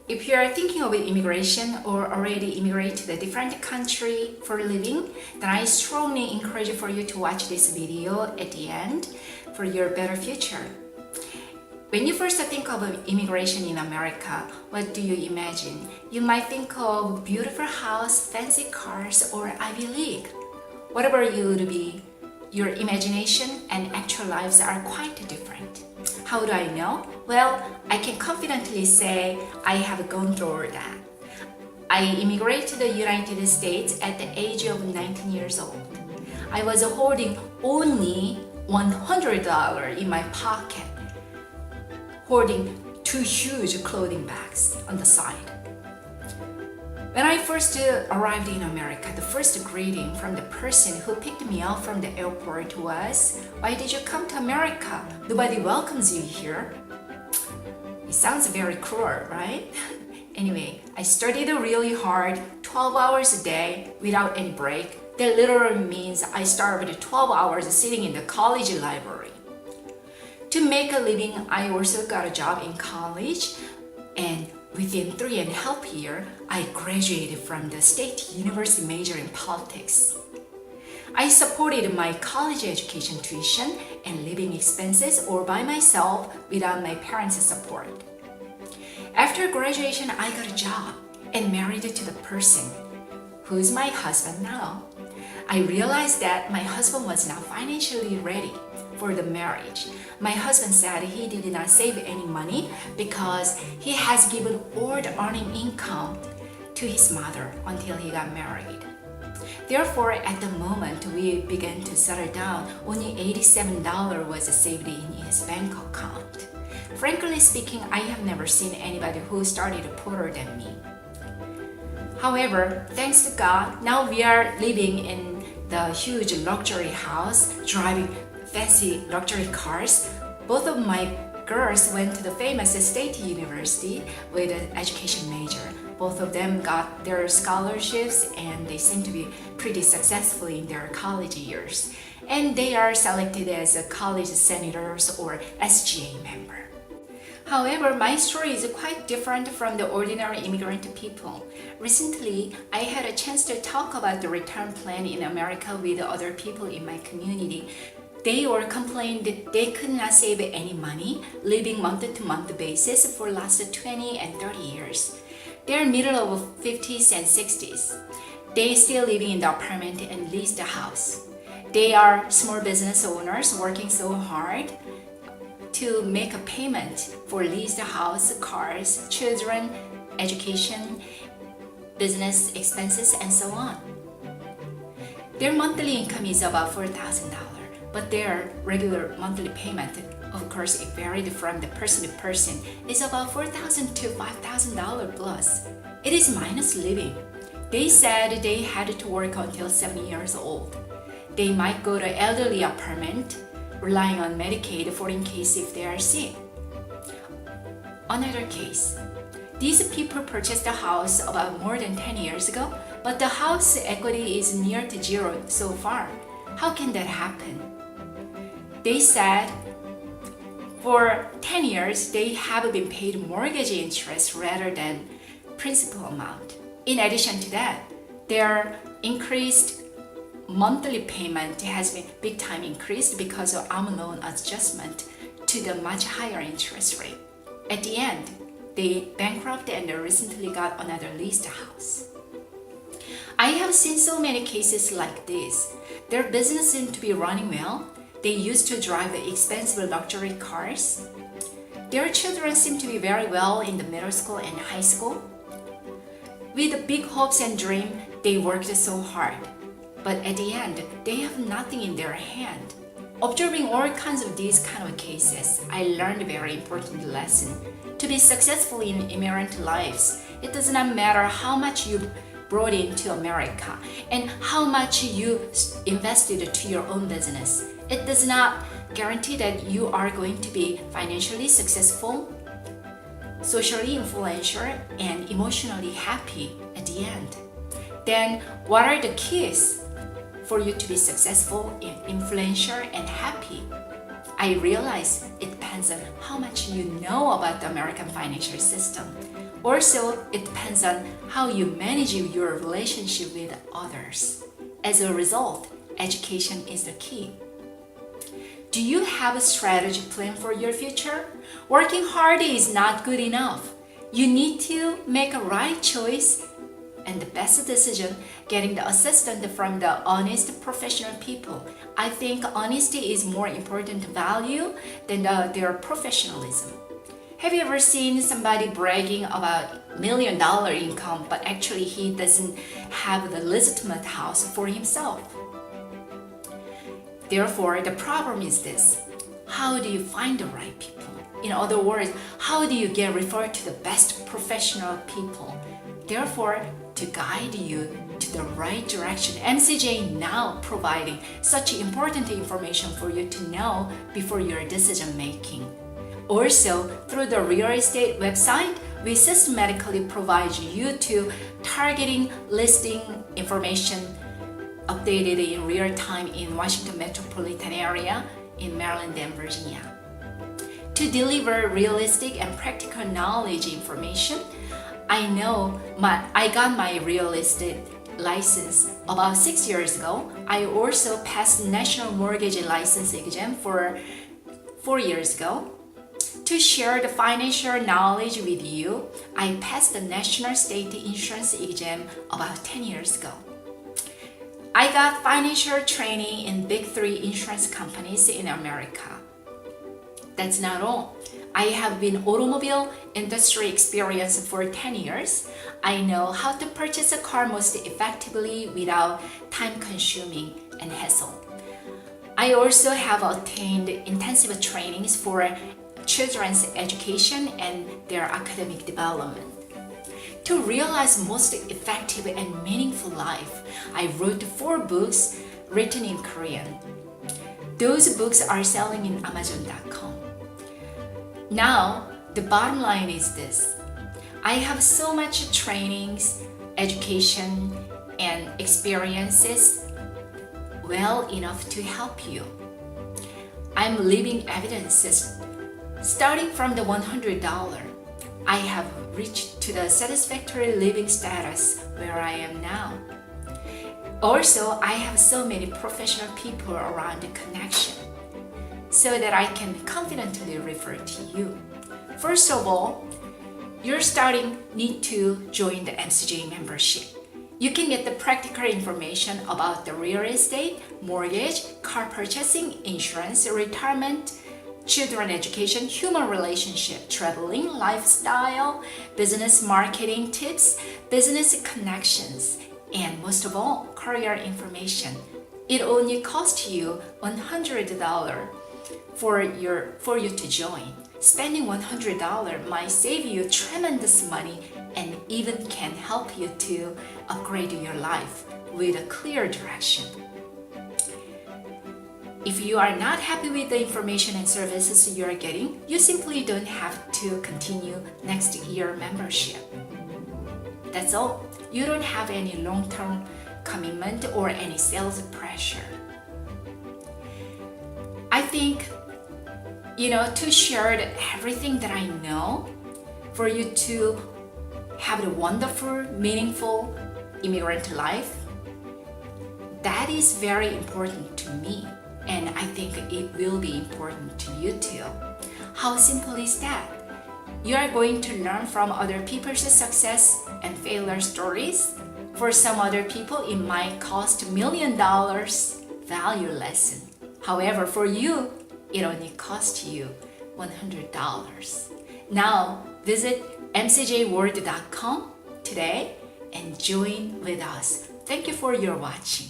If you are thinking of immigration or already immigrated to a different country for a living, then I strongly encourage for you to watch this video at the end for your better future. When you first think of immigration in America, what do you imagine? You might think of beautiful house, fancy cars, or Ivy League. Whatever you would be, your imagination and actual lives are quite different. How do I know? Well, I can confidently say I have gone through that. I immigrated to the United States at the age of 19 years old. I was holding only $100 in my pocket, holding 2 huge clothing bags on the side. When I first arrived in America, the first greeting from the person who picked me up from the airport was, "Why did you come to America? Nobody welcomes you here." It sounds very cruel, right? Anyway, I studied really hard, 12 hours a day without any break. That literally means I started 12 hours sitting in the college library. To make a living, I also got a job in college, and within 3.5 years, I graduated from the state university major in politics. I supported my college education tuition and living expenses all by myself without my parents' support. After graduation, I got a job and married to the person who's my husband now. I realized that my husband was not financially ready for the marriage. My husband said he did not save any money because he has given all the earning income to his mother until he got married. Therefore, at the moment we began to settle down, only $87 was saved in his bank account. Frankly speaking, I have never seen anybody who started poorer than me. However, thanks to God, now we are living in the huge luxury house, driving fancy luxury cars. Both of my girls went to the famous state university with an education major. Both of them got their scholarships and they seem to be pretty successful in their college years. And they are selected as a college senators or SGA member. However, my story is quite different from the ordinary immigrant people. Recently, I had a chance to talk about the return plan in America with other people in my community. They all complained that they could not save any money living month-to-month basis for the last 20 and 30 years. They're middle of 50s and 60s. They still living in the apartment and lease the house. They are small business owners working so hard to make a payment for leased house, cars, children, education, business expenses, and so on. Their monthly income is about $4,000, but their regular monthly payment, of course, it varied from the person to person, is about $4,000 to $5,000 plus. It is minus living. They said they had to work until 70 years old. They might go to elderly apartment, relying on Medicaid for in case if they are sick. Another case. These people purchased a house about more than 10 years ago, but the house equity is near to zero so far. How can that happen? They said for 10 years they have been paid mortgage interest rather than principal amount. In addition to that, their increased monthly payment has been big time increased because of arm loan adjustment to the much higher interest rate. At the end, they bankrupted and recently got another leased house. I have seen so many cases like this. Their business seemed to be running well. They used to drive expensive luxury cars. Their children seem to be very well in the middle school and high school. With big hopes and dreams, they worked so hard. But at the end, they have nothing in their hand. Observing all kinds of these kind of cases, I learned a very important lesson. To be successful in immigrant lives, it does not matter how much you brought into America and how much you invested to your own business. It does not guarantee that you are going to be financially successful, socially influential, and emotionally happy at the end. Then what are the keys for you to be successful, influential, and happy? I realize it depends on how much you know about the American financial system. Also, it depends on how you manage your relationship with others. As a result, education is the key. Do you have a strategy plan for your future? Working hard is not good enough. You need to make a right choice and the best decision, getting the assistance from the honest professional people. I think honesty is more important value than their professionalism. Have you ever seen somebody bragging about $1 million income, but actually he doesn't have the legitimate house for himself? Therefore, the problem is this: how do you find the right people? In other words, how do you get referred to the best professional people? Therefore, to guide you to the right direction, MCJ now providing such important information for you to know before your decision making. Also, through the real estate website, we systematically provide you to targeting listing information updated in real time in Washington metropolitan area, in Maryland and Virginia. To deliver realistic and practical knowledge information, I got my real estate license about 6 years ago. I also passed national mortgage license exam for 4 years ago. To share the financial knowledge with you, I passed the national state insurance exam about 10 years ago. I got financial training in big 3 insurance companies in America. That's not all. I have been automobile industry experience for 10 years. I know how to purchase a car most effectively without time consuming and hassle. I also have attained intensive trainings for children's education and their academic development. To realize most effective and meaningful life, I wrote 4 books written in Korean. Those books are selling in Amazon.com. Now, the bottom line is this: I have so much trainings, education, and experiences well enough to help you. I'm living evidences. Starting from the $100, I have reached to the satisfactory living status where I am now. Also, I have so many professional people around the connection, so that I can confidently refer to you. First of all, you're need to join the MCJ membership. You can get the practical information about the real estate, mortgage, car purchasing, insurance, retirement, children education, human relationship, traveling, lifestyle, business marketing tips, business connections, and most of all, career information. It only costs you $100 for you to join. Spending $100 might save you tremendous money and even can help you to upgrade your life with a clear direction. If you are not happy with the information and services you are getting, you simply don't have to continue next year membership. That's all. You don't have any long-term commitment or any sales pressure. I think, to share everything that I know for you to have a wonderful, meaningful immigrant life, that is very important to me. And I think it will be important to you too. How simple is that? You are going to learn from other people's success and failure stories. For some other people, it might cost $1 million value lesson. However, for you, it only costs you $100. Now, visit mcjworld.com today and join with us. Thank you for your watching.